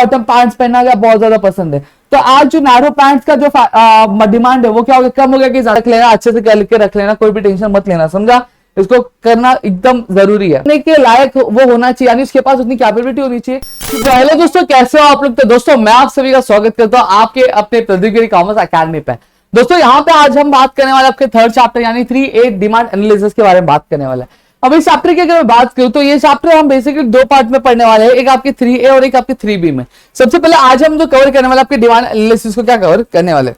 Bottom pants पहनना क्या बहुत ज्यादा पसंद है, तो आज जो नैरो पैंट्स का जो डिमांड है वो क्या हो गया, कम हो गया कि ज्यादा रख लेना, अच्छे से करके रख लेना, कोई भी टेंशन मत लेना, समझा। इसको करना एकदम जरूरी है, के लायक वो होना चाहिए, यानी उसके पास उतनी कैपेबिलिटी होनी चाहिए। तो हेलो दोस्तों, कैसे हो आप लोग। तो दोस्तों मैं आप सभी का स्वागत करता हूं आपके अपने प्रदीप गिरी कॉमर्स अकेडमी पे। दोस्तों यहाँ पे आज हम बात करने वाले आपके थर्ड चैप्टर यानी 3A डिमांड एनालिसिस के बारे में बात करने वाले हैं। अब इस चैप्टर की अगर मैं बात करूं तो ये चैप्टर हम बेसिकली दो पार्ट में पढ़ने वाले हैं, एक आपके 3A और एक आपके 3B में। सबसे पहले आज हम जो कवर करने वाले आपके डिमांड एनालिसिस को क्या कवर करने वाले।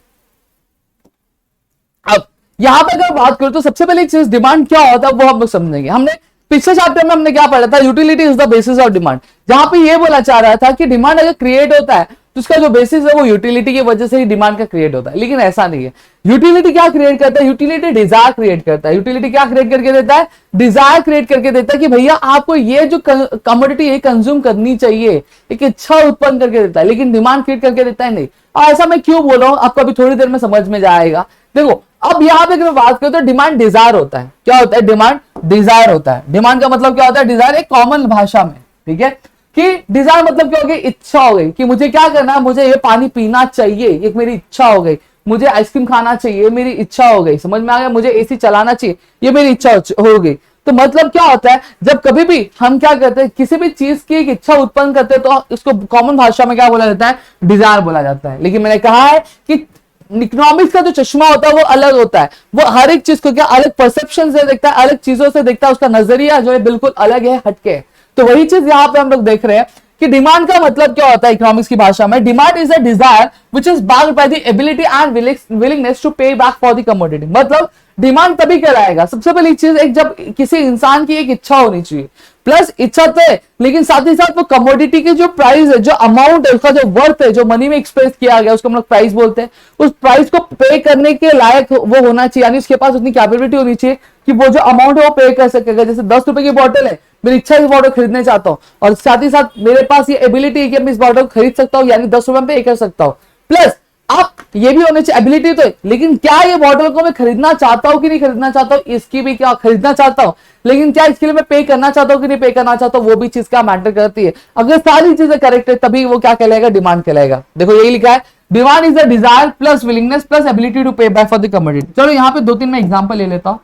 अब यहां पर अगर बात करूं तो सबसे पहले एक चीज डिमांड क्या होता है वो हम लोग समझेंगे। हमने पिछले चैप्टर में हमने क्या पढ़ा था, utility is the basis of demand, जहां पे ये बोला चाह रहा था कि डिमांड अगर क्रिएट होता है तो उसका जो बेसिस है वो यूटिलिटी की वजह से ही डिमांड का क्रिएट होता है, लेकिन ऐसा नहीं है। यूटिलिटी क्या क्रिएट करता है, यूटिलिटी डिजायर क्रिएट करता है। यूटिलिटी क्या क्रिएट करके देता है, डिजायर क्रिएट करके देता है कि भैया आपको ये जो कमोडिटी ये कंज्यूम करनी चाहिए, एक इच्छा उत्पन्न करके देता है, लेकिन डिमांड क्रिएट करके देता है नहीं। और ऐसा मैं क्यों बोल रहा हूं आपको अभी थोड़ी देर में समझ में जाएगा। देखो अब यहां पे अगर बात करें तो डिमांड डिजायर होता है, क्या होता है, डिमांड डिजायर होता है। डिमांड का मतलब क्या होता है, डिजायर एक कॉमन भाषा में, ठीक है, कि डिजायर मतलब क्या हो गई, इच्छा हो गई कि मुझे क्या करना है, मुझे ये पानी पीना चाहिए, एक मेरी इच्छा हो गई। मुझे आइसक्रीम खाना चाहिए, मेरी इच्छा हो गई, समझ में आ गया। मुझे एसी चलाना चाहिए, ये मेरी इच्छा हो गई। तो मतलब क्या होता है, जब कभी भी हम क्या करते हैं, किसी भी चीज की एक इच्छा उत्पन्न करते हैं तो इसको कॉमन भाषा में क्या बोला जाता है, डिजायर बोला जाता है। लेकिन मैंने कहा है कि इकोनॉमिक्स का जो चश्मा होता है वो अलग होता है, वो हर एक चीज को क्या अलग परसेप्शन से देखता है, अलग चीजों से देखता है, उसका नजरिया जो है बिल्कुल अलग है, हटके। तो वही चीज यहाँ पे हम लोग देख रहे हैं कि डिमांड का मतलब क्या होता है इकोनॉमिक्स की भाषा में। Demand is a desire which is backed by the ability and willingness to pay back for the commodity. मतलब डिमांड तभी कहलाएगा, सबसे पहली चीज एक जब किसी इंसान की एक इच्छा होनी चाहिए, प्लस इच्छा तो है लेकिन साथ ही साथ वो कमोडिटी की जो प्राइस है, जो अमाउंट है, उसका जो वर्थ है, जो मनी में एक्सप्रेस किया गया उसको हम लोग प्राइस बोलते हैं। उस प्राइस को पे करने के लायक वो होना चाहिए, यानी उसके पास उतनी कैपेबिलिटी होनी चाहिए कि वो जो अमाउंट है वो पे कर सकेगा। जैसे 10 रुपए की बॉटल है, मेरी इच्छा इस बॉटल खरीदने चाहता हूँ और साथ ही साथ मेरे पास ये एबिलिटी है कि मैं इस बॉटल को खरीद सकता हूँ, यानी 10 रुपए में पे कर सकता हूँ। प्लस आप ये भी होने चाहिए, एबिलिटी तो है, लेकिन क्या ये बॉटल को मैं खरीदना चाहता हूं कि नहीं खरीदना चाहता हूं, इसकी भी क्या खरीदना चाहता हूं, लेकिन क्या इसके लिए मैं पे करना चाहता हूं कि नहीं पे करना चाहता हूं, वो भी चीज क्या मैटर करती है। अगर सारी चीजें करेक्ट है तभी वो क्या कहलाएगा, डिमांड कहलाएगा। देखो यही लिखा है, demand is the desire plus willingness plus ability to pay back for the commodity. चलो यहाँ पे 2-3 मैं एग्जांपल ले लेता हूं,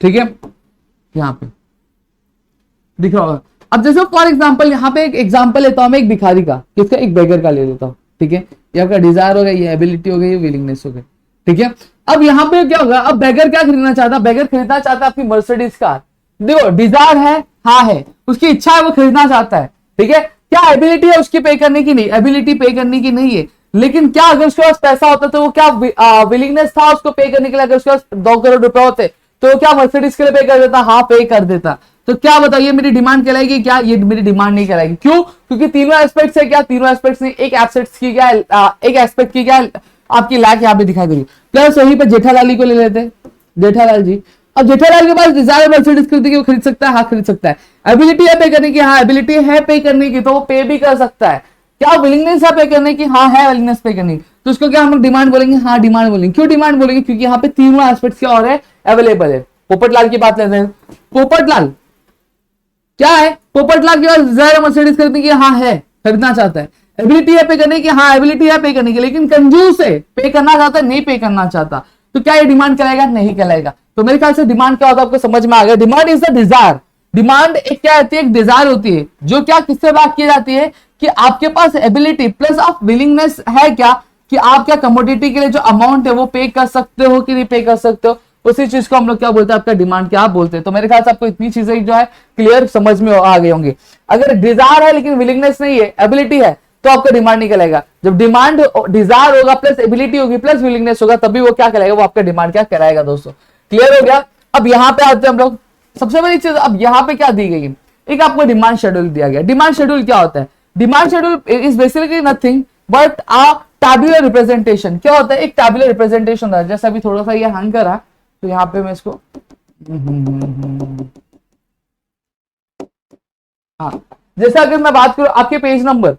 ठीक है। यहाँ पे दिख रहा होगा। अब जैसे फॉर एग्जांपल यहाँ पे एक एग्जांपल लेता हूं मैं एक भिखारी का, किसका, एक बेगर का ले लेता हूं, ठीक है। ये आपका डिजायर हो गया, ये एबिलिटी हो गई, ये विलिंगनेस हो गई, ठीक है। अब यहाँ पे क्या होगा, अब बेगर क्या खरीदना चाहता है, बेगर खरीदना चाहता है अपनी मर्सिडीज कार। देखो डिजायर है, हाँ है, उसकी इच्छा है, वो खरीदना चाहता है, ठीक है। क्या एबिलिटी है उसकी पे करने की, नहीं, एबिलिटी पे करने की नहीं है। लेकिन क्या अगर उसके पास पैसा होता तो वो क्या विलिंगनेस था उसको पे करने के लिए, अगर उसके पास 2 करोड़ रुपए होते तो क्या मर्सिडीज के लिए पे कर देता, हाँ पे कर देता। तो क्या बताइए मेरी डिमांड कहलाएगी, क्या ये मेरी डिमांड नहीं कहलाएगी। क्यों, क्योंकि तीनों एस्पेक्ट्स है, क्या तीनों एस्पेक्ट्स नहीं, एक एस्पेक्ट की क्या एक एस्पेक्ट की क्या आपकी लैक यहाँ पे दिखाई दे रही। प्लस वहीं पे जेठालाल को ले लेते हैं, जेठालाल जी। अब जेठालाल के पास डिजायर मर्सिडीज खरीदने की, वो खरीद सकता है, हाँ खरीद सकता है। एबिलिटी है पे करने की, हाँ एबिलिटी है पे करने की, तो वो पे भी कर सकता है। क्या विलिंगनेस है पे करने की, हाँ है विलिंगनेस पे करने की, तो उसको क्या हम लोग डिमांड बोलेंगे, हाँ डिमांड बोलेंगे। क्यों डिमांड बोलेंगे, क्योंकि यहाँ पे तीनों एस्पेक्ट्स क्या हो रहे हैं, अवेलेबल है। पोपटलाल की बात लेते हैं, पोपटलाल क्या है, पोपटलाल के पास डिजायर मर्सिडीज खरीदने की, हाँ है, खरीदना चाहता है। एबिलिटी है पे करने की, हाँ एबिलिटी है पे करने की, लेकिन कंजूस है, पे करना चाहता है, नहीं पे करना चाहता। तो क्या ये डिमांड कहलाएगा, नहीं कहलाएगा। तो मेरे ख्याल से डिमांड क्या होता है आपको समझ में आ गया। Demand is the Dzire. Demand एक क्या होती है, एक डिजायर होती है जो क्या किससे बात की जाती है कि आपके पास एबिलिटी प्लस ऑफ विलिंगनेस है, क्या कि आप क्या कमोडिटी के लिए जो अमाउंट है वो पे कर सकते हो कि नहीं पे कर सकते हो, उसी चीज को हम लोग क्या बोलते हैं, आपका डिमांड क्या बोलते हैं। तो मेरे ख्याल से आपको इतनी चीजें जो है क्लियर समझ में आ गई होंगी। अगर डिजायर है लेकिन विलिंगनेस नहीं है, एबिलिटी है, तो आपका डिमांड नहीं कहलाएगा। जब डिमांड डिजायर होगा प्लस एबिलिटी होगी प्लस विलिंगनेस होगा तभी वो क्या कहलाएगा, वो आपका डिमांड क्या कहलाएगा। दोस्तों क्लियर हो गया। अब यहाँ पे आते हैं हम लोग, सबसे बड़ी चीज अब यहाँ पे क्या दी गई है, एक आपको डिमांड शेड्यूल दिया गया। डिमांड शेड्यूल क्या होता है, demand schedule is basically nothing but a tabular representation. क्या होता है, एक टैबुलर रिप्रेजेंटेशन होता है। जैसे अभी थोड़ा सा ये हैंग करा तो यहाँ पे मैं इसको हाँ, जैसे अगर मैं बात करूं आपके पेज नंबर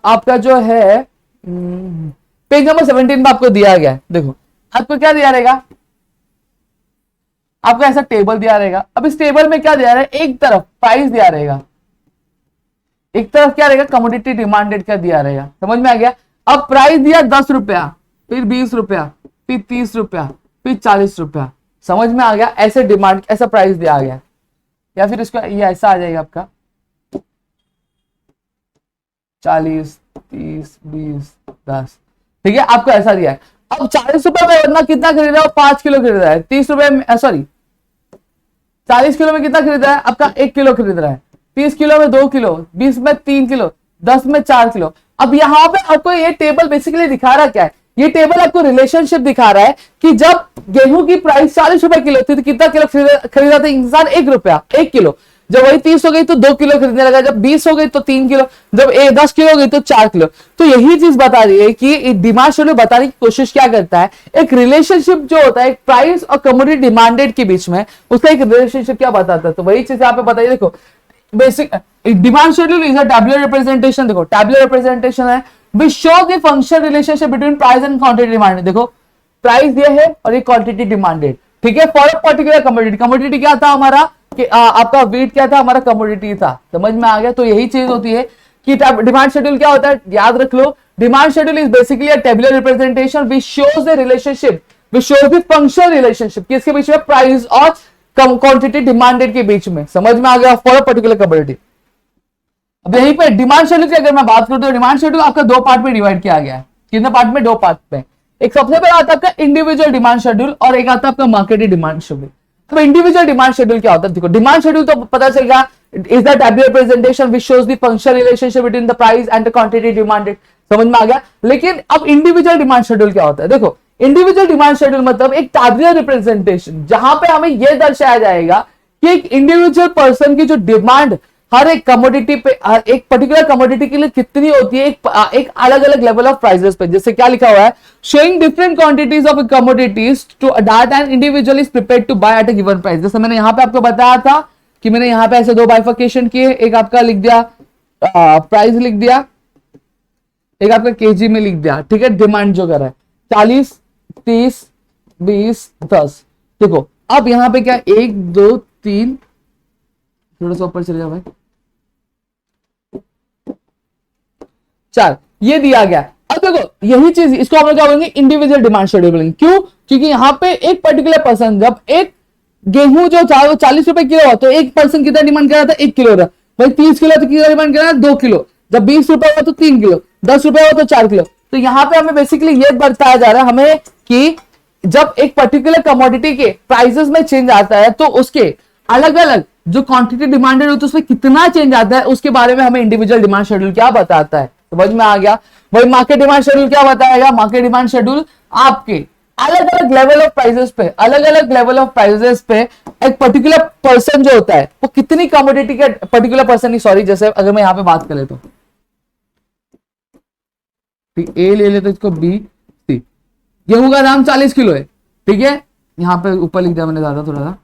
आपका जो है पेज नंबर 17 में आपको दिया गया है। देखो आपको क्या दिया रहेगा, आपको ऐसा टेबल दिया रहेगा। अब इस टेबल में क्या दिया रहेगा, एक तरफ प्राइस दिया रहेगा, एक तरफ क्या रहेगा कमोडिटी डिमांडेड का दिया रहेगा, समझ में आ गया। अब प्राइस दिया 10 रुपया, फिर 20 रुपया, फिर 30 रुपया, फिर 40 रुपया, समझ में आ गया। ऐसे डिमांड ऐसा प्राइस दिया गया, या फिर इसका ये ऐसा आ जाएगा आपका 40 30 20 10, ठीक है, आपको ऐसा दिया है। अब 40 रुपए में बंदा कितना खरीद रहा है, 5 किलो खरीद रहा है। 30 रुपए में सॉरी 40 किलो में कितना खरीद रहा है, आपका 1 किलो खरीद रहा है। 30 किलो में 2 किलो, 20 में 3 किलो, 10 में 4 किलो। अब यहाँ पे आपको ये टेबल बेसिकली दिखा रहा क्या है, ये टेबल आपको रिलेशनशिप दिखा रहा है कि जब गेहूं की प्राइस 40 रुपए किलो थी तो कितना किलो खरीदा था इंसान, 1 रुपया 1 किलो। जब वही 30 हो गई तो 2 किलो खरीदने लगा, जब 20 हो गई तो 3 किलो, जब 10 किलो हो गई तो 4 किलो। तो यही चीज बता रही है कि डिमांड शेड्यूल बताने की कोशिश क्या करता है, एक रिलेशनशिप जो होता है एक प्राइस और कमोडिटी डिमांडेड के बीच में, उसका एक रिलेशनशिप क्या बताता है। तो वही चीज यहाँ पे बताइए, देखो basic demand schedule is a tabular representation. देखो टैबुलर रिप्रेजेंटेशन है which show the function relationship between price and quantity demanded. देखो प्राइस ये है और ये क्वांटिटी डिमांडेड, ठीक है, for a particular commodity. Commodity क्या था हमारा कि आपका वीट क्या था, हमारा कमोडिटी था, समझ में आ गया। तो यही चीज होती है कि डिमांड शेड्यूल क्या होता है, याद रख लो। Demand schedule is basically a tabular representation which shows the relationship, which shows the functional relationship किसके बीच में, प्राइस और क्वांटिटी डिमांडेड के बीच में, समझ में आ गया, फॉर अ पर्टिकुलर कमोडिटी। अब यहीं पे डिमांड शेड्यूल की अगर मैं बात करूं तो डिमांड शेड्यूल आपका 2 पार्ट में डिवाइड किया गया है। कितने पार्ट में, 2 पार्ट में। एक सबसे पहला आता है आपका इंडिविजुअल डिमांड शेड्यूल और एक आता है आपका मार्केटेड डिमांड शेड्यूल। तो इंडिविजुअल डिमांड शेड्यूल क्या होता है, देखो डिमांड शेड्यूल तो पता चलेगा is the tabular representation which shows the functional relationship between the price and the quantity demanded, समझ में आ गया। लेकिन अब इंडिविजुअल डिमांड शेड्यूल क्या होता है, देखो इंडिविजुअल डिमांड शेड्यूल मतलब एक टैबुलर रिप्रेजेंटेशन जहां पे हमें यह दर्शाया जाएगा कि एक इंडिविजुअल पर्सन की जो डिमांड हर एक कमोडिटी पे, हर एक पर्टिकुलर कमोडिटी के लिए कितनी होती है, एक अलग अलग लेवल ऑफ प्राइसेस पे। जैसे क्या लिखा हुआ है, showing different quantities of commodities to that an individual is prepared to buy at a given price. जैसे मैंने यहाँ पे आपको बताया था कि मैंने यहाँ पे ऐसे 2 बाइफिकेशन किए, एक आपका लिख दिया प्राइस लिख दिया, एक आपका केजी में लिख दिया, ठीक है, डिमांड जो कर रहा है 40 30 20 10। देखो अब यहाँ पे क्या 1 2 3, थोड़ा सा ऊपर चले जाओ भाई, 4 ये दिया गया। अब देखो यही चीज इसको हम लोग क्या बोलेंगे, इंडिविजुअल डिमांड शेड्यूल बोलेंगे। क्यों, क्योंकि यहाँ पे एक पर्टिकुलर पर्सन, जब एक गेहूं जो चाहे वो 40 रुपए किलो हो तो एक पर्सन कितना डिमांड कर रहा था, 1 किलो रहा। भाई 30 किलो तो कितना डिमांड कर रहा है, 2 किलो। जब 20 रुपए हुआ तो 3 किलो, 10 रुपए हुआ तो 4 किलो। तो यहाँ पे हमें बेसिकली ये बताया जा रहा है हमें कि जब एक पर्टिकुलर कमोडिटी के प्राइसेस में चेंज आता है तो उसके अलग अलग जो क्वांटिटी डिमांडेड होती है उसमें कितना चेंज आता है, उसके बारे में हमें इंडिविजुअल डिमांड शेड्यूल क्या बताता है, समझ में आ गया। वही मार्केट डिमांड शेड्यूल क्या बताएगा, मार्केट डिमांड शेड्यूल आपके अलग अलग लेवल ऑफ प्राइसेस पे, अलग अलग लेवल ऑफ प्राइसेस पे एक पर्टिकुलर पर्सन जो होता है वो कितनी कमोडिटी के, पर्टिकुलर पर्सन नहीं सॉरी, जैसे अगर मैं यहाँ पे बात करें तो ए ले लेते इसको बी सी, गेहूं का दाम 40 किलो है, ठीक है, यहाँ पे ऊपर लिख दिया मैंने ज्यादा थोड़ा सा,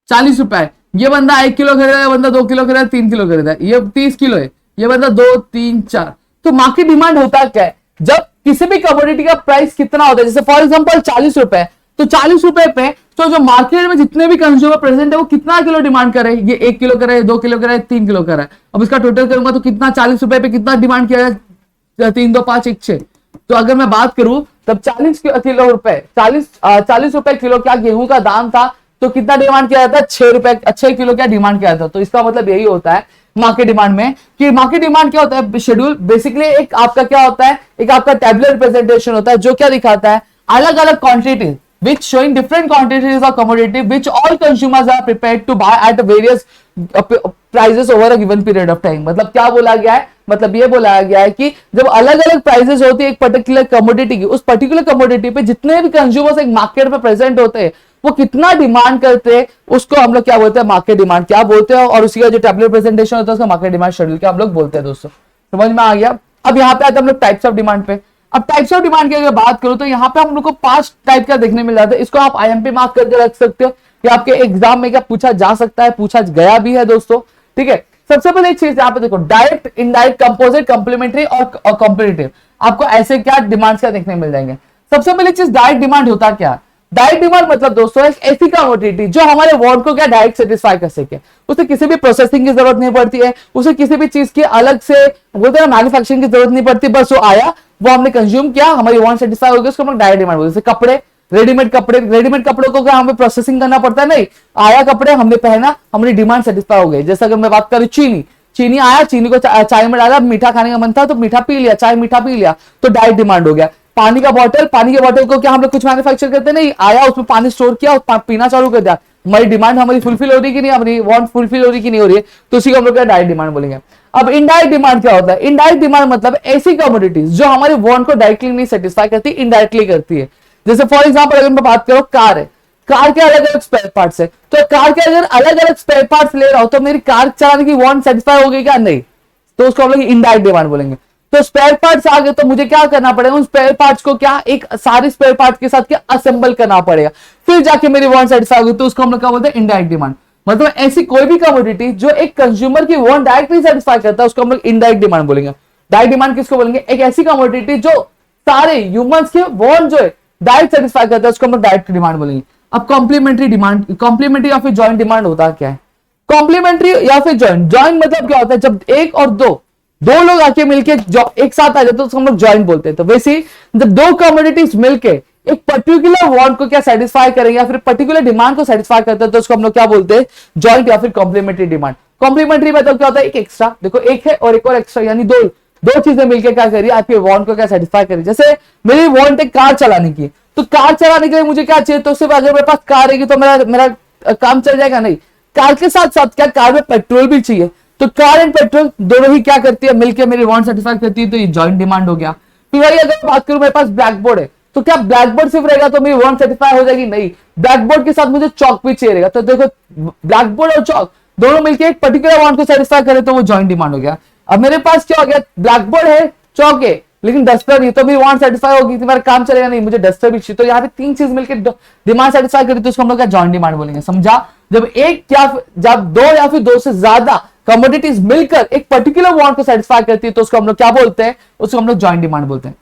40 रुपए। ये बंदा 1 किलो खरीदा है, बंदा 2 किलो खरीदा है, 3 किलो खरीदा है, ये 30 किलो है, ये बंदा 2 3 4। तो मार्केट डिमांड होता क्या है, जब किसी भी कमोडिटी का प्राइस कितना होता है, जैसे फॉर एग्जांपल 40 रुपए, तो 40 रुपए पे तो जो मार्केट में जितने भी कंज्यूमर प्रेजेंट है वो कितना किलो डिमांड करे, ये 1 किलो करे, 2 किलो करे, 3 किलो करे। अब इसका टोटल करूंगा तो कितना, 40 रुपए पे कितना डिमांड किया जाए, 3 2 5 1 6। तो अगर मैं बात करूं तब 40 किलो रुपए 40 रुपए किलो क्या गेहूं का दाम था, तो कितना डिमांड किया जाता है, 6 रुपए 6 किलो क्या डिमांड किया जाता है। तो इसका मतलब यही होता है मार्केट डिमांड में कि मार्केट डिमांड क्या होता है, शेड्यूल बेसिकली एक आपका क्या होता है, एक आपका टैबुलर रिप्रेजेंटेशन होता है जो क्या दिखाता है अलग अलग quantity which showing different quantities of commodity which all consumers are prepared to buy at various prices over a given period of time। मतलब क्या बोला गया है, मतलब ये बोला गया है कि जब अलग अलग प्राइसेस होती है एक पर्टिकुलर कमोडिटी की, उस पर्टिकुलर कमोडिटी पे जितने भी कंज्यूमर्स एक मार्केट में प्रेजेंट होते हैं वो कितना डिमांड करते हैं, उसको हम लोग क्या बोलते हैं, मार्केट डिमांड क्या बोलते हैं, और उसी का जो टैबुलर प्रेजेंटेशन होता है उसका मार्केट डिमांड शेड्यूल क्या हम लोग बोलते हैं। दोस्तों समझ में आ गया। अब यहाँ पे आते हैं हम लोग टाइप्स ऑफ डिमांड पे। अब टाइप्स ऑफ डिमांड की अगर बात करूं तो यहाँ पे हम लोग को 5 टाइप का देखने मिल जाता है। इसको आप आईएमपी मार्क करके रख सकते हो कि आपके एग्जाम में क्या पूछा जा सकता है, पूछा गया भी है दोस्तों, ठीक है। सबसे पहले एक चीज यहाँ पे देखो, डायरेक्ट, इनडायरेक्ट, कंपोजिट, कॉम्प्लीमेंट्री और कॉम्पिटिटिव। आपको ऐसे क्या डिमांड्स क्या देखने मिल जाएंगे। सबसे पहले चीज डायरेक्ट डिमांड होता क्या, डायरेक्ट डिमांड मतलब दोस्तों एक ऐसी कमोडिटी जो हमारे वांट को क्या डायरेक्ट सेटिस्फाई कर सके, उसे किसी भी प्रोसेसिंग की जरूरत नहीं पड़ती है, उसे किसी भी चीज की अलग से बोलते हैं मैन्युफैक्चरिंग की जरूरत नहीं पड़ती, बस वो आया, वो हमने कंज्यूम किया, हमारी वांट सेटिस्फाई हो गई, उसको हम लोग डायरेक्ट डिमांड बोलते हैं। कपड़े, रेडीमेड कपड़ों को क्या हमें प्रोसेसिंग करना पड़ता है? नहीं, आया कपड़े, हमने पहना, हमारी डिमांड सेटिस्फाई हो गई। जैसा अगर मैं बात करूं चीनी आया, चीनी को चाय में डाला, मीठा खाने का मन था तो मीठा पी लिया, चाय मीठा पी लिया, तो डायरेक्ट डिमांड हो गया। पानी के बॉटल को क्या हम लोग कुछ मैन्युफैक्चर करते नहीं, आया उसमें पानी स्टोर किया और पीना चालू कर दिया, हमारी डिमांड हमारी फुलफिल हो रही कि नहीं, हमारी वांट फुलफिल हो रही कि नहीं हो रही है, तो उसी को हम लोग डायरेक्ट डिमांड बोलेंगे। अब इनडायरेक्ट डिमांड क्या होता है? इनडायरेक्ट डिमांड मतलब ऐसी कमोडिटीज जो हमारी वांट को डायरेक्टली नहीं सेटिस्फाई करती, इनडायरेक्टली करती है। जैसे फॉर एग्जांपल अगर मैं बात करूं कार है, कार के अलग अलग स्पेयर पार्ट्स है, तो कार के अगर अलग अलग स्पेयर पार्ट्स ले रहा हूं तो मेरी कार चलाने की वांट सेटिस्फाई हो गई क्या? नहीं, तो उसको हम लोग इनडायरेक्ट डिमांड बोलेंगे। तो स्पेयर पार्ट्स आ गए तो मुझे क्या करना पड़ेगा? उन स्पेयर पार्ट्स को क्या एक सारे स्पेयर पार्ट्स के साथ क्या असेंबल करना पड़ेगा, फिर जाके मेरी वांट सेटिस्फाई होगी, तो उसको हम लोग क्या बोलते हैं? Indirect demand. मतलब ऐसी कोई भी कमोडिटी जो एक कंज्यूमर की वांट डायरेक्टली सेटिस्फाई करता है उसको हम लोग इनडायरेक्ट डिमांड बोलेंगे। डायरेक्ट डिमांड किसको बोलेंगे? एक ऐसी कमोडिटी जो सारे ह्यूमंस के वांट जो है डायरेक्ट सेटिस्फाई करता है उसको हम लोग डायरेक्ट डिमांड बोलेंगे। अब कॉम्प्लीमेंट्री डिमांड, कॉम्प्लीमेंट्री या फिर जॉइंट डिमांड होता क्या है? कॉम्प्लीमेंट्री या फिर जॉइंट मतलब क्या होता है? जब एक और दो लोग आके मिलके एक साथ आ जाते तो हम लोग जॉइंट बोलते हैं। तो वैसे जब दो कमोडिटीज मिलके एक पर्टिकुलर वांट को क्या सेटिस्फाई करेंगे या फिर पर्टिकुलर डिमांड को सेटिस्फाई करते हैं तो उसको हम लोग क्या बोलते हैं? जॉइंट या फिर कॉम्प्लीमेंट्री डिमांड। कॉम्प्लीमेंट्री मतलब क्या होता है? एक एक्स्ट्रा, देखो एक है और एक और एक्स्ट्रा, यानी दो चीजें मिलकर क्या करिए आपके वांट को क्या सेटिस्फाई करिए। जैसे मेरी वांट है कार चलाने की, तो कार चलाने के लिए मुझे क्या चाहिए? तो सिर्फ अगर मेरे पास कार रहेगी तो मेरा काम चल जाएगा? नहीं, कार के साथ साथ क्या कार में पेट्रोल भी चाहिए, तो कार एंड पेट्रोल दोनों ही क्या करती है? मिलकर मेरी वांट सेटिस्फाई करती है, तो ये जॉइंट डिमांड हो गया। फिर वही अगर बात करूं मेरे पास ब्लैक बोर्ड है, तो क्या ब्लैक बोर्ड सिर्फ रहेगा तो मेरी वांट सेटिस्फाई हो जाएगी? नहीं, ब्लैक बोर्ड के साथ मुझे चौक भी चाहिए रहेगा। तो देखो ब्लैक बोर्ड और चौक दोनों मिलकर एक पर्टिकुलर वांट को सेटिस्फाई करे तो वो जॉइंट डिमांड हो गया। अब मेरे पास क्या हो गया? ब्लैक बोर्ड है, चौक है, लेकिन डस्टर नहीं, तो मेरी वांट सेटिस्फाई होगी, तुम्हारा काम चलेगा नहीं, मुझे डस्टर भी चाहिए। तो यहाँ पे तीन चीज मिलकर डिमांड सेटिस्फाई करी तो उसको हम लोग क्या जॉइंट डिमांड बोलेंगे। समझा? जब दो या फिर दो से ज्यादा कमोडिटीज मिलकर एक पर्टिकुलर वांट को सेटिस्फाई करती है तो उसको हम लोग क्या बोलते हैं? उसको हम लोग जॉइंट डिमांड बोलते हैं।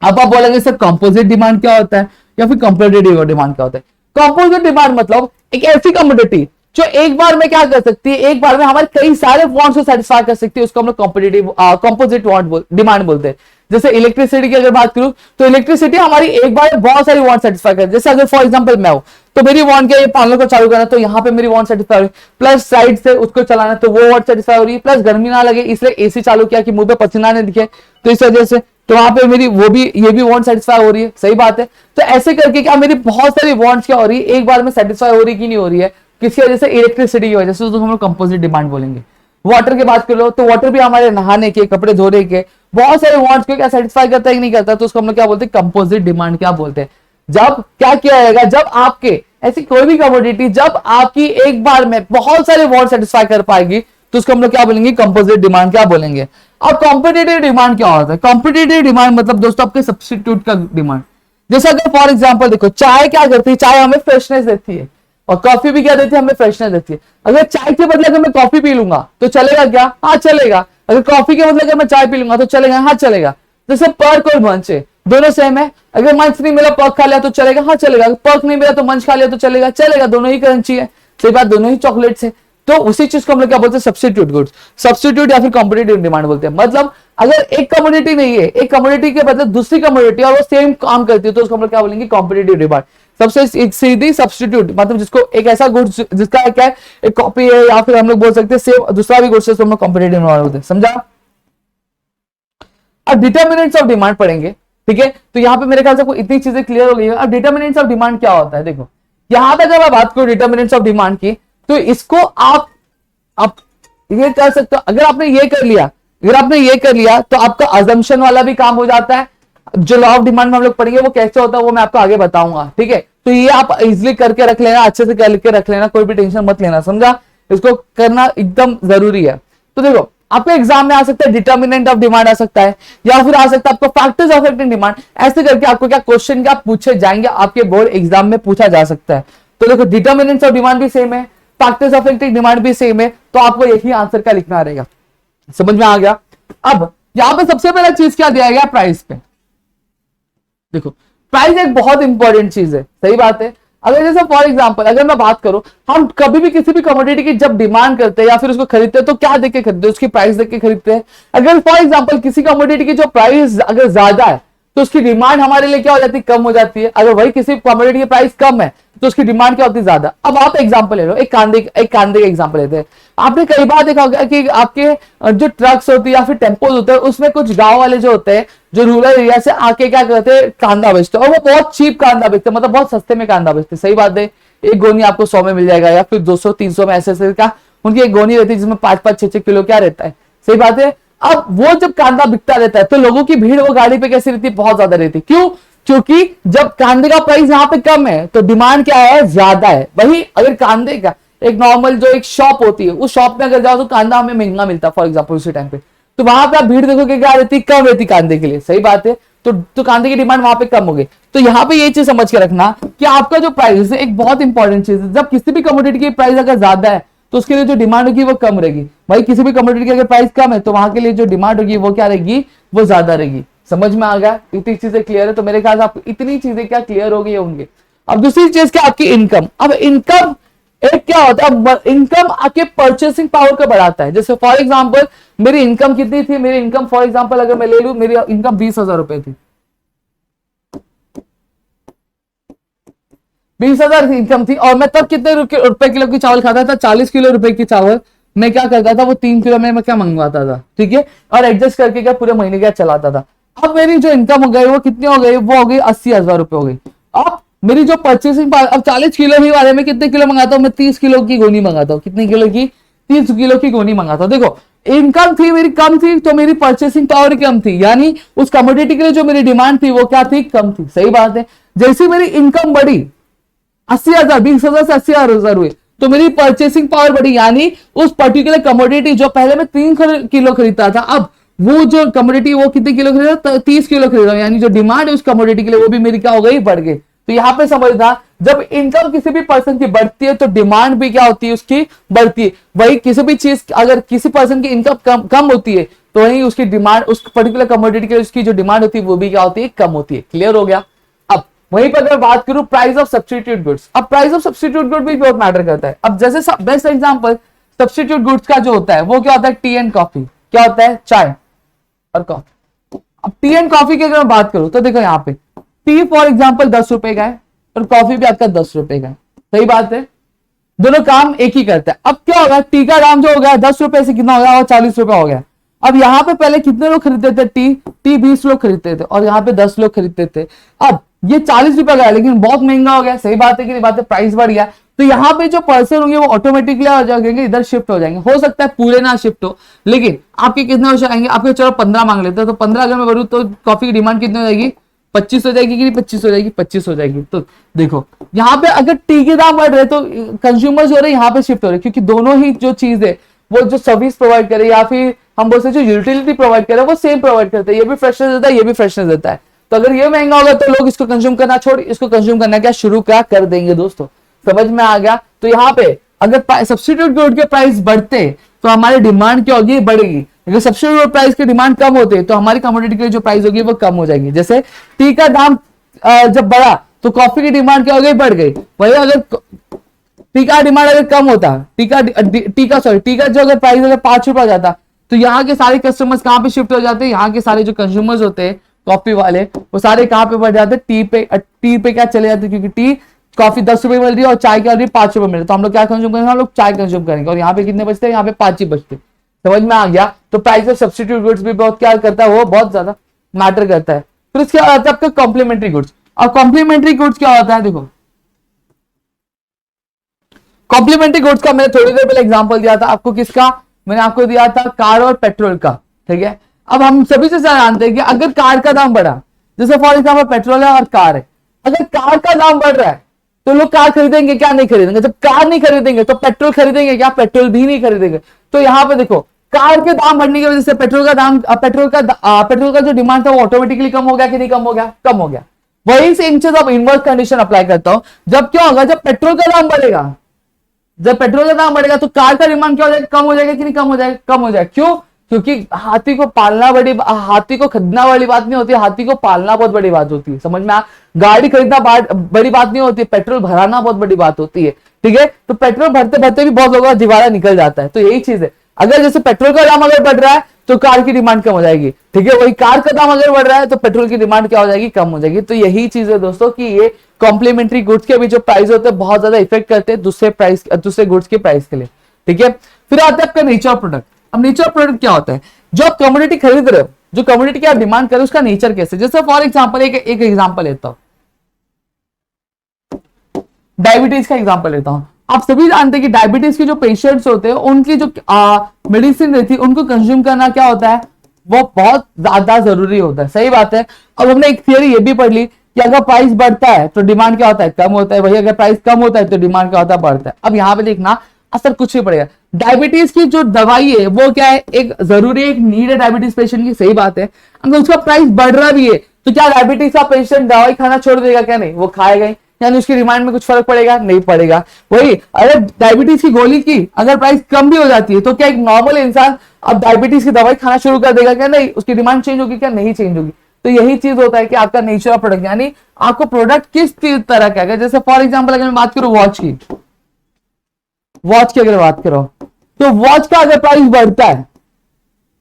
अब आप बोलेंगे सर कंपोजिट डिमांड क्या होता है या फिर कंपेटिटिव डिमांड क्या होता है? कंपोजिट डिमांड मतलब एक ऐसी कमोडिटी जो एक बार में क्या कर सकती है, एक बार में हमारे कई सारे वांट्स को सेटिस्फाई कर सकती है, उसको हम लोग कंपोजिट डिमांड बोलते हैं। जैसे इलेक्ट्रिसिटी की अगर बात करूं तो इलेक्ट्रिसिटी हमारी एक बार में बहुत सारी वांट सेटिस्फाई करती है। जैसे अगर फॉर एग्जांपल मैं हूं तो मेरी वांट क्या है? पार्लर को चालू करना, तो यहाँ पे मेरी वांट सेटिस्फाई हो रही, प्लस साइड से उसको चलाना तो वो वांट सेटिस्फाई हो रही है, प्लस गर्मी ना लगे इसलिए एसी चालू किया कि मुंह पे पसीना नहीं दिखे, तो इस वजह से तो वहां पे मेरी ये भी वांट सेटिस्फाई हो रही है। सही बात है। तो ऐसे करके क्या मेरी बहुत सारी वांट्स क्या हो रही है? एक बार में सेटिस्फाई हो रही कि नहीं हो रही है? किसकी वजह से? इलेक्ट्रिसिटी की वजह से, तो हम लोग कंपोजिट डिमांड बोलेंगे। वाटर की बात कर लो तो वाटर भी हमारे नहाने के, कपड़े धोने के बहुत सारे वांट्स को क्या सेटिस्फाई करता है कि नहीं करता, तो उसको हम लोग क्या बोलते हैं? कंपोजिट डिमांड क्या बोलते हैं। जब क्या किया जाएगा? जब आपके ऐसी कोई भी कमोडिटी जब आपकी एक बार में बहुत सारे वांट सेटिस्फाई कर पाएगी तो उसको हम लोग क्या बोलेंगे? कंपोजिट डिमांड क्या बोलेंगे। अब कॉम्पिटिटिव डिमांड क्या होता है? कॉम्पिटिटिव डिमांड मतलब दोस्तों आपके सब्स्टिट्यूट का डिमांड। जैसे अगर फॉर एग्जांपल देखो चाय क्या करती है? चाय हमें फ्रेशनेस देती है और कॉफी भी क्या देती है? हमें फ्रेशनेस देती है। अगर चाय के बदले अगर मैं कॉफी पी लूंगा तो चलेगा क्या? हाँ चलेगा। अगर कॉफी के बदले अगर मैं चाय पी लूंगा तो चलेगा? हाँ चलेगा। जैसे पर्क और मंच है, दोनों सेम है। अगर मंच नहीं मिला पर्क खा लिया तो चलेगा? हाँ चलेगा। अगर पर्क नहीं मिला तो मंच खा लिया तो चलेगा? चलेगा। दोनों ही करंची है, सही बात, दोनों ही चॉकलेट्स है। तो उसी चीज को हम लोग क्या बोलते हैं? सब्स्टिट्यूट गुड्स, सब्स्टिट्यूट या फिर कॉम्पिटिटिव डिमांड बोलते हैं। मतलब अगर एक कमोडिटी नहीं है, एक कमोडिटी के बदले दूसरी कमोडिटी और वो सेम काम करती है तो उसको हम लोग क्या बोलेंगे? Competitive demand. सबसे एक सीधी सब्स्टिट्यूट मतलब जिसको एक ऐसा गुड्स जिसका क्या है? एक कॉपी है या फिर हम लोग बोल सकते हैं सेम दूसरा भी गुड्स है, तो हम लोग कॉम्पिटिटिव डिमांड बोलते हैं। समझा? अब डिटर्मिनेंट्स ऑफ डिमांड पढ़ेंगे, ठीक है? तो यहाँ पे मेरे ख्याल से आपको इतनी चीजें क्लियर हो गई है। अब डिटर्मिनेंट्स ऑफ डिमांड क्या होता है? देखो यहाँ पे अगर मैं बात करूं डिटर्मिनेंट्स ऑफ डिमांड की, तो इसको आप ये कर सकते हो। अगर आपने ये कर लिया तो आपका अजम्पशन वाला भी काम हो जाता है। जो लॉ ऑफ डिमांड में हम लोग पढ़ेंगे वो कैसे होता है वो मैं आपको आगे बताऊंगा, ठीक है? तो ये आप इजिली करके रख लेना, अच्छे से करके रख लेना, कोई भी टेंशन मत लेना। समझा? इसको करना एकदम जरूरी है। तो देखो आपके एग्जाम में आ सकता है डिटर्मिनेंट ऑफ डिमांड आ सकता है, या फिर आ सकता है आपको फैक्टर्स अफेक्टिंग डिमांड। ऐसे करके आपको क्या क्वेश्चन क्या पूछे जाएंगे, आपके बोर्ड एग्जाम में पूछा जा सकता है। तो देखो डिटर्मिनेंट्स ऑफ डिमांड भी सेम है, फैक्टर्स अफेक्टिंग डिमांड भी सेम है, तो आपको यही आंसर का लिखना रहेगा। समझ में आ गया? अब यहां पे सबसे पहला चीज क्या दिया गया? प्राइस पे। देखो प्राइस एक बहुत इंपॉर्टेंट चीज है, सही बात है। अगर जैसे फॉर एग्जांपल अगर मैं बात करूं, हम कभी भी किसी भी कमोडिटी की जब डिमांड करते हैं या फिर उसको खरीदते हैं तो क्या देख के खरीदते हैं, उसकी प्राइस देख के खरीदते हैं। अगर फॉर एग्जांपल किसी कमोडिटी की जो प्राइस अगर ज्यादा है तो उसकी डिमांड हमारे लिए क्या हो जाती है, कम हो जाती है। अगर वही किसी कमोडिटी की प्राइस कम है तो उसकी डिमांड क्या होती है, ज्यादा। अब आप एग्जांपल ले लो, एक कांदे का एग्जांपल लेते हैं। आपने कई बार देखा होगा कि आपके जो ट्रक्स होती है या फिर टेम्पोज होते हैं उसमें कुछ गांव वाले जो होते हैं जो रूरल एरिया से आके क्या करते हैं, कांदा बेचते हैं, और वो बहुत चीप कांदा बेचते हैं, मतलब बहुत सस्ते में कांदा बेचते हैं, सही बात है। एक गोनी आपको 100 में मिल जाएगा या फिर 200-300 में, ऐसे का उनकी एक गोनी रहती है जिसमें 5-5-6-6 किलो क्या रहता है, सही बात है। अब वो जब कांदा बिकता रहता है तो लोगों की भीड़ वो गाड़ी पे कैसी रहती है, बहुत ज्यादा रहती है। क्यों? क्योंकि जब कांदे का प्राइस यहाँ पे कम है तो डिमांड क्या है, ज्यादा है। वही अगर कांदे का एक नॉर्मल जो एक शॉप होती है उस शॉप में अगर जाओ तो कांदा हमें महंगा मिलता है फॉर एग्जाम्पल उसी टाइम पे, तो वहां पे आप भीड़ देखोगे क्या रहती, कम रहती कांदे के लिए, सही बात है। तो कांदे की डिमांड वहां पे कम हो गई। तो यहाँ पे ये चीज समझ के रखना कि आपका जो प्राइस है एक बहुत इंपॉर्टेंट चीज है। जब किसी भी कमोडिटी की प्राइस अगर ज्यादा है तो उसके लिए जो डिमांड होगी वो कम रहेगी। भाई किसी भी कमोडिटी की अगर प्राइस कम है तो वहां के लिए जो डिमांड होगी वो क्या रहेगी, वो ज्यादा रहेगी। समझ में आ गया? इतनी चीजें क्लियर है? तो मेरे ख्याल से आपको इतनी चीजें क्या क्लियर हो गई होंगी। अब दूसरी चीज क्या, आपकी इनकम। अब इनकम एक क्या होता है, अब इनकम आपके परचेसिंग पावर को बढ़ाता है। जैसे फॉर एग्जांपल मेरी इनकम कितनी थी, मेरी इनकम फॉर एग्जांपल अगर मैं ले लूं, मेरी इनकम 20,000 रुपए थी, 20,000 इनकम थी, और मैं तब कितने रुपए किलो की चावल खाता था, 40 किलो रुपए की चावल मैं क्या करता था, वो 3 किलो में मैं क्या मंगवाता था, ठीक है, और एडजस्ट करके क्या पूरे महीने क्या चलाता था। अब मेरी जो इनकम हो गई वो कितनी हो गई, वो हो गई 80,000 रुपए हो गई। अब मेरी जो परचेसिंग पावर, अब 40 किलो ही वाले में कितने किलो मंगाता हूँ मैं, 30 किलो की गोनी मंगाता हूँ। कितनी किलो की, 30 किलो की गोनी मंगाता हूँ। देखो इनकम थी मेरी कम थी तो मेरी परचेसिंग पावर कम थी, यानी उस कमोडिटी के लिए जो मेरी डिमांड थी वो क्या थी, कम थी, सही बात है। जैसी मेरी इनकम बढ़ी 80,000, 20,000 से 80,000 हुए तो मेरी परचेसिंग पावर बढ़ी, यानी उस पर्टिकुलर कमोडिटी जो पहले मैं 3 किलो खरीदता था, अब वो जो कमोडिटी वो कितने किलो खरीदा, 30 किलो खरीद रहा हूं, यानी जो डिमांड है उस कमोडिटी के लिए वो भी मेरी क्या हो गई, बढ़ गई। तो यहाँ पे समझना, जब इनकम किसी भी पर्सन की बढ़ती है तो डिमांड भी क्या होती है, उसकी बढ़ती है। वही किसी भी चीज, अगर किसी पर्सन की इनकम कम होती है तो वही उसकी डिमांड, उस पर्टिकुलर कमोडिटी के लिए उसकी जो डिमांड होती है वो भी क्या होती है, कम होती है। क्लियर हो गया? अब वहीं पर अगर बात करूं प्राइस ऑफ सब्स्टिट्यूट गुड्स, अब प्राइस ऑफ सब्स्टिट्यूट गुड भी बहुत मैटर करता है। अब जैसे बेस्ट एग्जांपल सब्स्टिट्यूट गुड्स का जो होता है वो क्या होता है, टी एंड कॉफी। क्या होता है, चाय और कॉफी। अब टी एंड कॉफी की अगर मैं बात करूं तो देखो यहाँ पे टी फॉर एग्जांपल 10 रुपए का है और कॉफी भी आपका 10 रुपए का है, सही बात है। दोनों काम एक ही करता है। अब क्या होगा, टी का दाम जो हो गया 10 रुपए से कितना हो गया, और 40 रुपए हो गया। अब यहाँ पे पहले कितने लोग खरीदते थे, टी 20 लोग खरीदते थे और यहाँ पे 10 लोग खरीदते थे। अब ये 40 रुपए का है लेकिन बहुत महंगा हो गया, सही बात है कि नहीं बात है, प्राइस बढ़ गया। तो यहाँ पे जो पर्सन होंगे वो ऑटोमेटिकली आ जाएंगे, इधर शिफ्ट हो जाएंगे। हो सकता है पूरे ना शिफ्ट हो, लेकिन आपके कितने हो जाएंगे, आपके चलो 15 मांग लेते हैं, तो 15 अगर मैं बढ़ू तो कॉफी की डिमांड कितनी हो जाएगी, 25 हो जाएगी कि नहीं, 25 हो जाएगी, 25 हो जाएगी। तो देखो यहाँ पे अगर टी के दाम बढ़ रहे तो कंज्यूमर्स हो रहे यहाँ पे शिफ्ट हो रहे, क्योंकि दोनों ही जो चीज है वो जो सर्विस प्रोवाइड करे या फिर हम बोलते जो यूटिलिटी प्रोवाइड करे वो सेम प्रोवाइड करते हैं। ये भी फ्रेशनेस देता है, ये भी फ्रेशनेस देता है। तो अगर ये महंगा होगा तो लोग इसको कंज्यूम करना छोड़ इसको कंज्यूम करना क्या शुरू क्या कर देंगे। दोस्तों समझ में आ गया? तो यहाँ पे अगर सब्स्टिट्यूट गुड के प्राइस बढ़ते तो हमारी डिमांड क्या होगी, बढ़ेगी। अगर सब्स्टिट्यूट प्राइस की डिमांड कम होते तो हमारी कमोडिटी की जो प्राइस होगी वो कम हो जाएगी। जैसे टी का दाम जब बढ़ा तो कॉफी की डिमांड क्या हो गई, बढ़ गई। वही अगर टी का डिमांड अगर कम होता, टी का जो अगर प्राइस अगर 5 रुपए जाता तो यहाँ के सारे कस्टमर्स कहाँ पे शिफ्ट हो जाते हैं, यहाँ के सारे जो कंज्यूमर्स होते हैं कॉफी वाले वो सारे कहाँ पे बढ़ जाते, टी पे क्या चले जाते, क्योंकि टी कॉफी 10 रुपए मिल रही है और चाय की ऑलरेडी 5 रुपए मिल रही है, तो हम लोग क्या कंज्यूम करेंगे, हम लोग चाय कंज्यूम करेंगे। और यहाँ पे कितने बचते हैं, यहाँ पे 5 ही बचते। समझ में आ गया? तो प्राइस ऑफ सब्स्टिट्यूट गुड्स भी बहुत क्या करता है, वो बहुत ज्यादा मैटर करता है। फिर इसके बाद आपका कॉम्प्लीमेंट्री गुड्स। और कॉम्प्लीमेंट्री गुड्स क्या होता है, देखो कॉम्प्लीमेंट्री गुड्स का मैंने थोड़ी देर पहले एग्जांपल दिया था आपको, किसका, मैंने आपको दिया था कार और पेट्रोल का, ठीक है। अब हम सभी से जानते हैं कि अगर कार का दाम बढ़ा, जैसे फॉर एग्जांपल पेट्रोल है और कार है, अगर कार का दाम बढ़ रहा है तो लोग कार खरीदेंगे क्या, नहीं खरीदेंगे। जब कार नहीं खरीदेंगे तो पेट्रोल खरीदेंगे क्या, पेट्रोल भी नहीं खरीदेंगे। तो यहाँ पे देखो कार के दाम बढ़ने की वजह से पेट्रोल का जो डिमांड था वो ऑटोमेटिकली कम हो गया कि नहीं कम हो गया, कम हो गया। वही सेम चीज अब इनवर्स कंडीशन अप्लाई करता हूं, जब क्या होगा, जब पेट्रोल का दाम बढ़ेगा तो कार का डिमांड क्या हो जाएगा, कम हो जाएगा कि नहीं कम हो जाएगा, कम हो जाएगा। क्यों? क्योंकि हाथी को खरीदना बड़ी बात नहीं होती, हाथी को पालना बहुत बड़ी बात होती है। समझ में गाड़ी खरीदना बड़ी बात नहीं होती, पेट्रोल भराना बहुत बड़ी बात होती है। ठीक है, तो पेट्रोल भरते भरते भी बहुत लोगों का दिवाला निकल जाता है। तो यही चीज है, अगर जैसे पेट्रोल का दाम अगर बढ़ रहा है तो कार की डिमांड कम हो जाएगी। ठीक है, वही कार का दाम अगर बढ़ रहा है तो पेट्रोल की डिमांड क्या हो जाएगी, कम हो जाएगी। तो यही चीज है दोस्तों कि ये कॉम्प्लीमेंट्री गुड्स के भी जो प्राइस होते हैं बहुत ज्यादा इफेक्ट करते हैं दूसरे गुड्स के प्राइस के लिए। ठीक है, फिर आता है आपका नेचर प्रोडक्ट। अब नेचर प्रोडक्ट क्या होता है, जो आप कमोडिटी खरीद रहे हो, जो कमोडिटी की आप डिमांड कर रहे हो उसका नेचर कैसे। जैसे फॉर एग्जाम्पल एक एग्जाम्पल लेता हूं, डायबिटीज का एग्जाम्पल लेता हूं। आप सभी जानते हैं कि डायबिटीज के जो पेशेंट्स होते हैं उनकी जो मेडिसिन रहती है उनको कंज्यूम करना क्या होता है, वो बहुत ज्यादा जरूरी होता है। सही बात है। अब हमने एक थियरी ये भी पढ़ ली कि अगर प्राइस बढ़ता है तो डिमांड क्या होता है, कम होता है। वही अगर प्राइस कम होता है तो डिमांड क्या होता है, बढ़ता है। अब यहाँ पे देखना असर कुछ नहीं पड़ेगा। डायबिटीज की जो दवाई है वो क्या है, एक जरूरी एक नीड है डायबिटीज पेशेंट की। सही बात है। अगर उसका प्राइस बढ़ रहा भी है तो क्या डायबिटीज का पेशेंट दवाई खाना छोड़ देगा, क्या नहीं, वो खाएगा ही। यानी उसकी डिमांड में कुछ फर्क पड़ेगा, नहीं पड़ेगा। वही अगर डायबिटीज की गोली की अगर प्राइस कम भी हो जाती है तो क्या एक नॉर्मल इंसान अब डायबिटीज की दवाई खाना शुरू कर देगा, क्या नहीं, उसकी डिमांड चेंज होगी, क्या नहीं चेंज होगी। तो यही चीज होता है कि आपका नेचर ऑफ प्रोडक्ट, यानी आपको प्रोडक्ट किस तरह का है। जैसे फॉर एग्जाम्पल अगर मैं बात करूं वॉच की अगर बात करो तो वॉच का अगर प्राइस बढ़ता है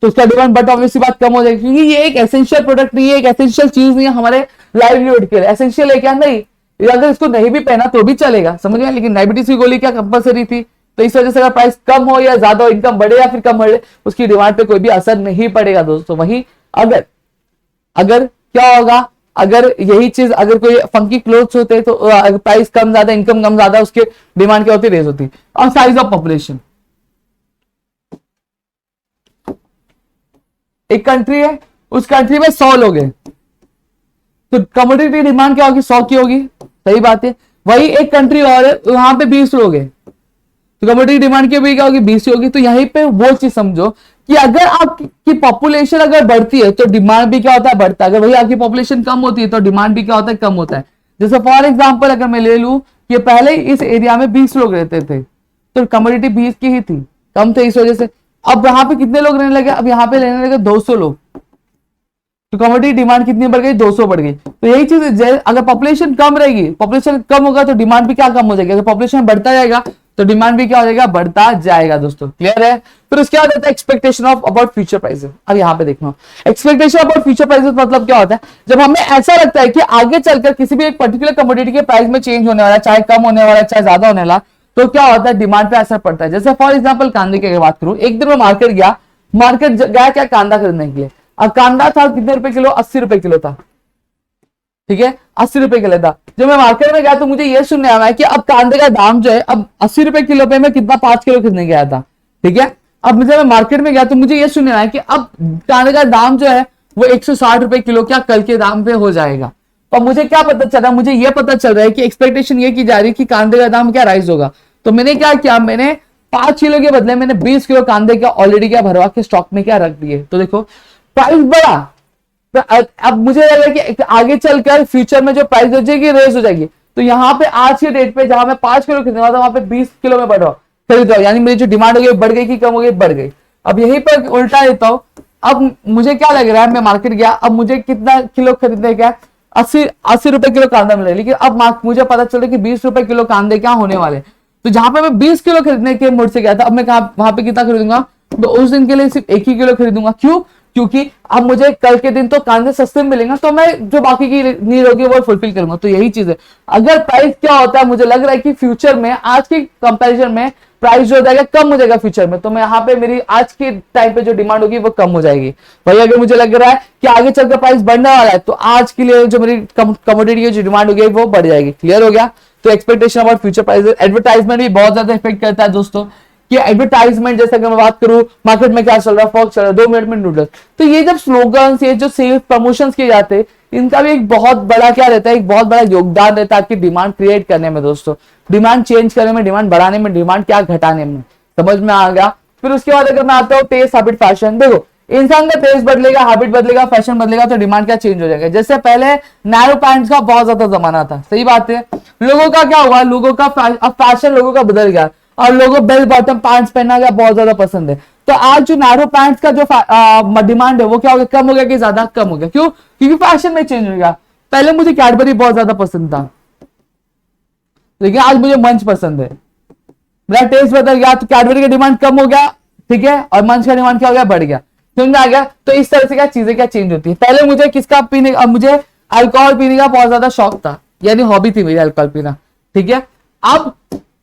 तो उसका डिमांड बट ऑब्वियसली बात कम हो जाएगी, क्योंकि ये एक एसेंशियल प्रोडक्ट नहीं है, एक एसेंशियल चीज नहीं है हमारे लाइवलीहुड के लिए। एसेंशियल है क्या, नहीं, अगर इसको नहीं भी पहना तो भी चलेगा, समझ में। लेकिन डायबिटीज की गोली क्या कंपलसरी थी, तो इस वजह से अगर प्राइस कम हो या ज्यादा हो, इनकम बढ़े या फिर कम बढ़े, उसकी डिमांड पे कोई भी असर नहीं पड़ेगा दोस्तों। वही अगर क्या होगा, अगर यही चीज अगर कोई फंकी क्लोथ्स होते तो प्राइस कम ज्यादा, इनकम कम ज्यादा, उसके डिमांड क्या होती, रेज होती। और साइज ऑफ पॉपुलेशन, एक कंट्री है, उस कंट्री में 100 लोग हैं तो कमोडिटी डिमांड क्या होगी, 100 की होगी। सही बात है। वही एक कंट्री और है, वहां पे 20 लोग हैं तो कमोडिटी डिमांड की भी क्या होगी, 20 होगी। तो यहीं पे वो चीज समझो कि अगर आपकी पॉपुलेशन अगर बढ़ती है तो डिमांड भी क्या होता है, बढ़ता है। अगर वही आपकी पॉपुलेशन कम होती है तो डिमांड भी क्या होता है, कम होता है। जैसे फॉर एग्जाम्पल अगर मैं ले लूं कि पहले इस एरिया में 20 लोग रहते थे तो कमोडिटी 20 की ही थी, कम थे इस वजह से। अब यहाँ पे कितने लोग रहने लगे, अब यहाँ पे रहने लगे 200 लोग, तो कमोडिटी डिमांड कितनी बढ़ गई, 200 बढ़ गई। तो यही चीज है, अगर पॉपुलेशन कम रहेगी, पॉपुलेशन कम होगा तो डिमांड भी क्या कम हो जाएगी। अगर पॉपुलेशन बढ़ता जाएगा तो डिमांड भी क्या हो जाएगा, बढ़ता जाएगा दोस्तों। क्लियर है। फिर उसके बाद आता है expectation of about future prices. अब यहाँ पे देखना, एक्सपेक्टेशन अबाउट फ्यूचर प्राइसेस मतलब क्या होता है, जब हमें ऐसा लगता है कि आगे चलकर किसी भी एक पर्टिकुलर कमोडिटी के प्राइस में चेंज होने वाला है, चाहे कम होने वाला है चाहे ज्यादा होने वाला, तो क्या होता है, डिमांड पे असर पड़ता है। जैसे फॉर एग्जाम्पल कांदे की अगर बात करूं, एक दिन मैं मार्केट गया क्या कांदा खरीदने के लिए। अब कांदा था कितने रुपए किलो, 80 रुपए किलो था। ठीक है, 80 रुपए किलो था। जब मैं मार्केट में गया तो मुझे ये सुनने आया कि अब कांदे का दाम जो है, अब 80 रुपए किलो पे मैं कितना 5 किलो खरीदने गया था। ठीक है, अब जब मैं मार्केट में गया तो मुझे ये सुनने आया कि अब कांदे का दाम जो है वो 160 रुपए किलो क्या कल के दाम पे हो जाएगा। और मुझे क्या पता चल रहा है, मुझे ये पता चल रहा है कि एक्सपेक्टेशन ये की जा रही है कि कांदे का दाम क्या राइज होगा। तो मैंने क्या किया, मैंने 5 किलो के बदले मैंने 20 किलो कांदे क्या ऑलरेडी क्या भरवा के स्टॉक में क्या रख दिए। तो देखो प्राइस बढ़ा, तो अब मुझे लग रहा है कि आगे चलकर फ्यूचर में जो प्राइस हो जाएगी, रेस हो जाएगी। तो यहाँ पे आज के डेट पे जहां मैं 5 किलो खरीदने वाला था वहां पे 20 किलो में बढ़ रहा खरीद रहा हूं, यानी मेरी जो डिमांड हो गई बढ़ गई कि कम हो गई, बढ़ गई। अब यहीं पर उल्टा देता हूं, अब मुझे क्या लग रहा है, मैं मार्केट गया, अब मुझे कितना किलो खरीदने का, 80 रुपए किलो कांदा मिला, लेकिन अब मुझे पता चल रहा है कि 20 रुपए किलो कांदे क्या होने वाले। तो जहां पे मैं 20 किलो खरीदने के मूड से गया था, अब मैं वहां पे कितना खरीदूंगा, तो उस दिन के लिए सिर्फ 1 ही किलो खरीदूंगा। क्यों, क्योंकि अब मुझे कल के दिन तो कांदे सस्ते मिलेंगे, तो मैं जो बाकी की नीड होगी वो फुलफिल करूंगा। तो यही चीज है, अगर प्राइस क्या होता है, मुझे लग रहा है कि फ्यूचर में आज के कंपैरिजन में प्राइस जो हो जाएगा कम हो जाएगा फ्यूचर में, तो मैं यहाँ पे मेरी आज के टाइम पे जो डिमांड होगी वो कम हो जाएगी। वही अगर मुझे लग रहा है कि आगे चलकर प्राइस बढ़ने वाला है तो आज के लिए जो मेरी कमोडिटी की जो डिमांड होगी वो बढ़ जाएगी। क्लियर हो गया। तो expectation about future prices, advertisement भी बहुत ज्यादा इफेक्ट करता है दोस्तों, कि एडवर्टाइजमेंट जैसे अगर मैं बात करूं मार्केट में क्या चल रहा है, फॉक्स चल रहा है, 2 मिनट में नूडल्स, तो ये जब स्लोगन्स, ये जो सेल्स प्रमोशंस किए जाते हैं, इनका भी एक बहुत बड़ा क्या रहता है, एक बहुत बड़ा योगदान रहता है आपकी डिमांड क्रिएट करने में दोस्तों, डिमांड चेंज करने में, डिमांड बढ़ाने में, डिमांड क्या घटाने में। समझ में आ गया। फिर उसके बाद अगर मैं आता हूँ टेस्ट, हैबिट, फैशन, देखो इंसान का टेस्ट बदलेगा, हैबिट बदलेगा, फैशन बदलेगा तो डिमांड क्या चेंज हो जाएगा। जैसे पहले नैरो पैंट्स का बहुत ज्यादा जमाना था, सही बात है, लोगों का क्या हुआ, लोगों का अब फैशन लोगों का बदल गया और लोगों बेल बॉटम पैंट्स पहनना क्या बहुत ज्यादा पसंद है। तो आज जो नैरो पैंट्स का जो डिमांड है वो क्या हो गया, कम हो गया कि ज्यादा, कम हो गया। क्यों? क्योंकि फैशन में चेंज हो गया। पहले मुझे कैडबरी बहुत ज्यादा पसंद था, लेकिन आज मुझे मंच पसंद है। मेरा टेस्ट बदल गया, तो कैडबरी का डिमांड कम हो गया, ठीक है, और मंच का डिमांड क्या हो गया, बढ़ गया। समझ में आ गया? तो इस तरह से क्या चीजें क्या चेंज होती है। पहले मुझे किसका पीने, अब मुझे अल्कोहल पीने का बहुत ज्यादा शौक था, यानी हॉबी थी मेरी अल्कोहल पीना, ठीक है। अब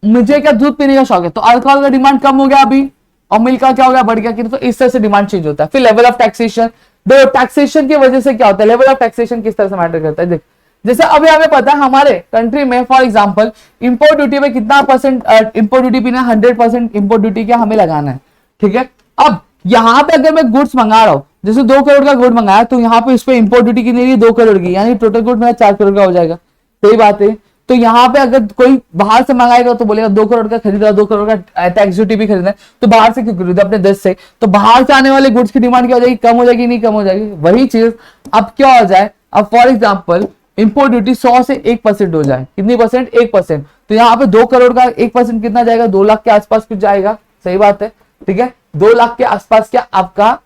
मुझे क्या दूध पीने का शौक है, तो अल्कोहल का डिमांड कम हो गया अभी, और मिल्क का क्या हो गया, बढ़ गया। तो इस तरह से डिमांड चेंज होता है। फिर लेवल ऑफ टैक्सेशन, टैक्सेशन की वजह से क्या होता है, लेवल ऑफ टैक्सेशन किस तरह से मैटर करता है। देख, जैसे अभी हमें पता है हमारे कंट्री में फॉर एग्जांपल इंपोर्ट ड्यूटी में कितना परसेंट इंपोर्ट ड्यूटी पीना, 100% इंपोर्ट ड्यूटी क्या हमें लगाना है, ठीक है। अब यहाँ पे अगर मैं गुड्स मंगा रहा हूँ, जैसे 2 करोड़ का गुड मंगाया, तो यहाँ पे इस पे इंपोर्ट ड्यूटी कितनी है, 2 करोड़ की, यानी टोटल गुड मेरा 4 करोड़ का हो जाएगा। सही बात है। तो यहाँ पे अगर कोई बाहर से मंगाएगा तो बोलेगा 2 करोड़ का खरीदा, 2 करोड़ का टैक्स ड्यूटी भी खरीदना है, तो बाहर से क्यों खरीदा, अपने देश से। तो बाहर से आने वाले गुड्स की डिमांड क्या हो जाएगी, कम हो जाएगी, नहीं कम हो जाएगी। वही चीज अब क्या हो जाए, अब फॉर एग्जाम्पल इंपोर्ट ड्यूटी 100 से 1% हो जाए, कितनी परसेंट, 1%, तो यहाँ पे 2 करोड़ का 1% कितना जाएगा, 2 लाख के आसपास कुछ जाएगा। सही बात है, ठीक है, 2 लाख के आसपास क्या आपका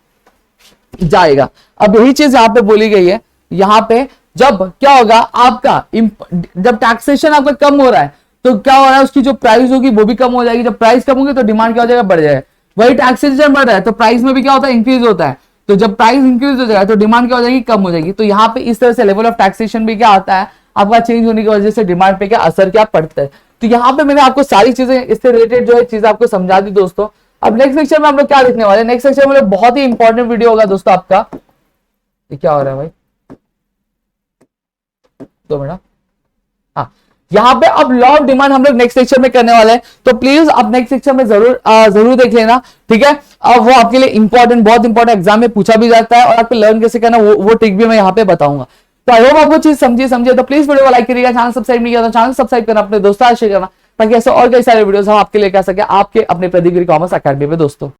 जाएगा। अब यही चीज यहाँ पे बोली गई है, यहाँ पे जब क्या होगा आपका, जब टैक्सेशन आपका कम हो रहा है तो क्या हो रहा है, उसकी जो प्राइस होगी वो भी कम हो जाएगी। जब प्राइस कम होगी तो डिमांड क्या हो जाएगा, बढ़ जाएगा। वही टैक्सेशन बढ़ रहा है तो प्राइस में भी क्या होता है, इंक्रीज होता है। तो जब प्राइस इंक्रीज हो जाएगा तो डिमांड क्या हो जाएगी, कम हो जाएगी। तो यहाँ पे इस तरह से लेवल ऑफ टैक्सेशन भी क्या आता है, आपका चेंज होने की वजह से डिमांड पे क्या असर क्या पड़ता है। तो यहाँ पे मैंने आपको सारी चीजें इससे रिलेटेड जो है चीज आपको समझा दी दोस्तों। अब नेक्स्ट सेक्शन में हम लोग क्या देखने वाले हैं, नेक्स्ट सेक्शन में बहुत ही इंपॉर्टेंट वीडियो होगा दोस्तों आपका। ये क्या हो रहा है भाई, 2 मिनट। हाँ, यहाँ पे अब लॉ ऑफ डिमांड हम लोग नेक्स्ट सेक्शन में करने वाले हैं, तो प्लीज आप नेक्स्ट सेक्शन में जरूर देख लेना, ठीक है। अब वो आपके लिए इंपॉर्टेंट, बहुत इंपॉर्टेंट, एग्जाम में पूछा भी जाता है, और आपको लर्न कैसे करना वो ट्रिक भी मैं यहाँ पे बताऊंगा। तो आई होप आपको चीज समझिए तो प्लीज वीडियो को लाइक करिएगा, चैनल सब्सक्राइब नहीं किया तो चैनल सब्सक्राइब करना, अपने दोस्तों शेयर करना, ताकि ऐसे और कई सारे वीडियोस हम आपके लेकर आ सके आपके अपने प्रदीप गिरी कॉमर्स अकेडमी में दोस्तों।